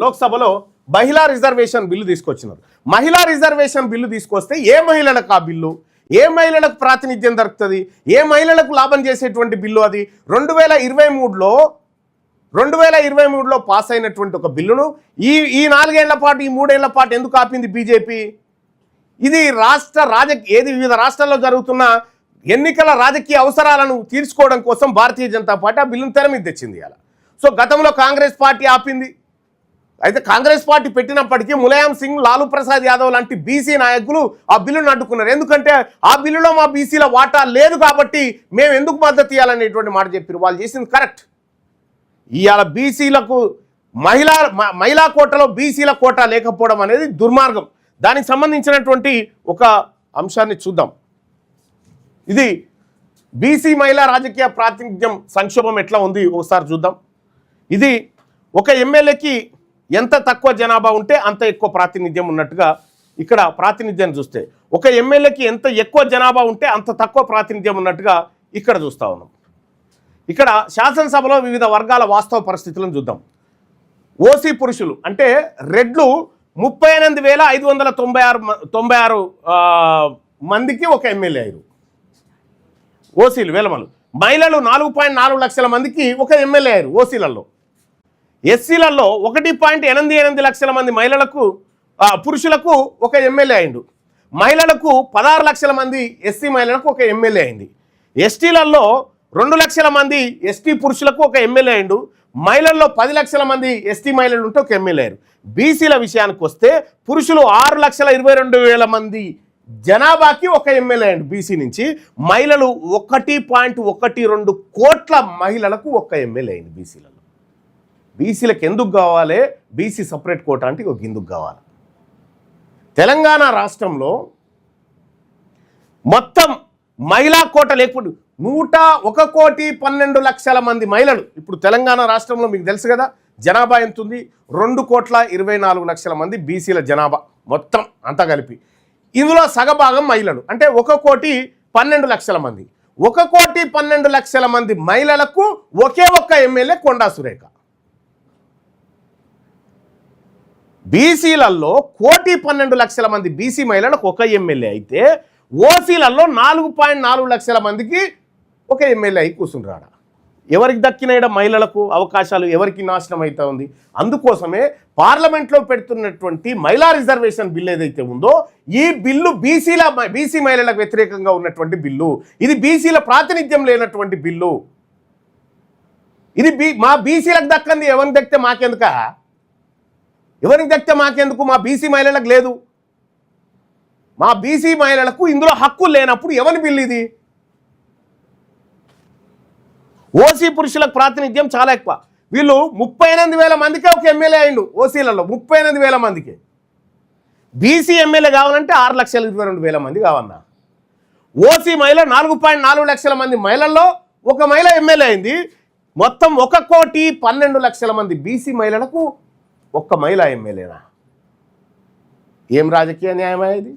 లోక్సభలో మహిళా reservation bill తీసుకొచ్చినారు. మహిళా రిజర్వేషన్ బిల్లు తీసుకొస్తే ఏ మహిళలకు ఆ బిల్లు, ఏ మహిళలకు ప్రాతినిధ్యం దొరుకుతుంది, ఏ మహిళలకు లాభం చేసేటువంటి బిల్లు అది? 2023లో పాస్ అయినటువంటి ఒక బిల్లును ఈ 4 ఏళ్ల పాటు, ఈ 3 ఏళ్ల పాటు ఎందుకు ఆపింది బీజేపీ? ఇది వివిధ రాష్ట్రాల్లో జరుగుతున్న ఎన్నికల రాజకీయ అవసరాలను తీర్చుకోవడం కోసం భారతీయ జనతా పార్టీ ఆ బిల్లును తెర మీద తెచ్చింది అలా. సో గతంలో కాంగ్రెస్ పార్టీ ఆపింది. అయితే కాంగ్రెస్ పార్టీ పెట్టినప్పటికీ ములాయం సింగ్, లాలూ ప్రసాద్ యాదవ్ లాంటి బీసీ నాయకులు ఆ బిల్లును అడ్డుకున్నారు. ఎందుకంటే ఆ బిల్లులో మా బీసీల వాటా లేదు కాబట్టి మేము ఎందుకు మద్దతు ఇవ్వాలనేటువంటి మాట చెప్పారు. వాళ్ళు చేసింది కరెక్ట్. ఇవాళ బీసీలకు మహిళా కోటలో బీసీల కోటా లేకపోవడం అనేది దుర్మార్గం. దానికి సంబంధించినటువంటి ఒక అంశాన్ని చూద్దాం. ఇది బీసీ మహిళా రాజకీయ ప్రాతినిధ్యం సంక్షోభం ఎట్లా ఉంది ఒకసారి చూద్దాం. ఇది ఒక ఎమ్మెల్యేకి ఎంత తక్కువ జనాభా ఉంటే అంత ఎక్కువ ప్రాతినిధ్యం ఉన్నట్టుగా ఇక్కడ ప్రాతినిధ్యాన్ని చూస్తే, ఒక ఎమ్మెల్యేకి ఎంత ఎక్కువ జనాభా ఉంటే అంత తక్కువ ప్రాతినిధ్యం ఉన్నట్టుగా ఇక్కడ చూస్తూ ఉన్నాం. ఇక్కడ శాసనసభలో వివిధ వర్గాల వాస్తవ పరిస్థితులను చూద్దాం. ఓసీ పురుషులు అంటే రెడ్లు 38,596 మందికి ఒక ఎమ్మెల్యే అయ్యారు. ఓసీలు వేలమలు. మహిళలు 4.4 లక్షల మందికి ఒక ఎమ్మెల్యే అయ్యారు ఓసీలలో. ఎస్సీలలో 1.88 లక్షల మంది పురుషులకు ఒక ఎమ్మెల్యే అయిండు. మహిళలకు 16 లక్షల మంది ఎస్సీ మహిళలకు ఒక ఎమ్మెల్యే అయింది. ఎస్టీలలో 2 లక్షల మంది ఎస్టీ పురుషులకు ఒక ఎమ్మెల్యే అయిండు. మహిళల్లో 10 లక్షల మంది ఎస్టీ మహిళలు ఉంటే ఒక ఎమ్మెల్యే అయ్యారు. బీసీల విషయానికి వస్తే పురుషులు 6,22,000 మంది జనాభాకి ఒక ఎమ్మెల్యే అయ్యాడు బీసీ నుంచి. మహిళలు 1.12 కోట్ల మహిళలకు ఒక ఎమ్మెల్యే అయింది బీసీలలో. బీసీలకు ఎందుకు కావాలి బీసీ సపరేట్ కోటా అంటే ఒక ఎందుకు కావాలి? తెలంగాణ రాష్ట్రంలో మొత్తం మహిళా కోట లేకపోతే 101,12 లక్షల మంది మహిళలు. ఇప్పుడు తెలంగాణ రాష్ట్రంలో మీకు తెలుసు కదా జనాభా ఎంత ఉంది? 2,24 లక్షల మంది బీసీల జనాభా మొత్తం అంతా కలిపి. ఇందులో సగభాగం మహిళలు అంటే 1,12 లక్షల మంది. 1,12 లక్షల మంది మహిళలకు ఒకే ఒక్క ఎమ్మెల్యే కొండా సురేఖ. బీసీలలో 1,12 లక్షల మంది బీసీ మహిళలకు ఒక ఎమ్మెల్యే అయితే ఓసీలలో 4.4 లక్షల మందికి ఒక ఎమ్మెల్యే అయి కూర్చుంటాడు. ఎవరికి దక్కిన మహిళలకు అవకాశాలు ఎవరికి నాశనం అవుతా ఉంది? అందుకోసమే పార్లమెంట్లో పెడుతున్నటువంటి మహిళా రిజర్వేషన్ బిల్లు ఏదైతే ఉందో ఈ బిల్లు బీసీ మహిళలకు వ్యతిరేకంగా ఉన్నటువంటి బిల్లు. ఇది బీసీల ప్రాతినిధ్యం లేనటువంటి బిల్లు. ఇది మా బీసీలకు దక్కంది ఎవరికి దక్కితే మాకెందుక? ఎవరికి దక్కితే మాకెందుకు? మా బీసీ మహిళలకు లేదు. మా బీసీ మహిళలకు ఇందులో హక్కు లేనప్పుడు ఎవరి బిల్లు ఇది? ఓసీ పురుషులకు ప్రాతినిధ్యం చాలా ఎక్కువ. వీళ్ళు 38,000 మందికే ఒక ఎమ్మెల్యే అయిండు ఓసీలలో. 38,000 మందికి బీసీ ఎమ్మెల్యే కావాలంటే 6,22,000 మంది కావన్నా. ఓసీ మహిళ 4.4 లక్షల మంది మహిళల్లో ఒక మహిళ ఎమ్మెల్యే అయింది. మొత్తం 1,12 లక్షల మంది బీసీ మహిళలకు ఒక్క మహిళ ఎమ్మెల్యేనా? ఏం రాజకీయ న్యాయమా ఇది?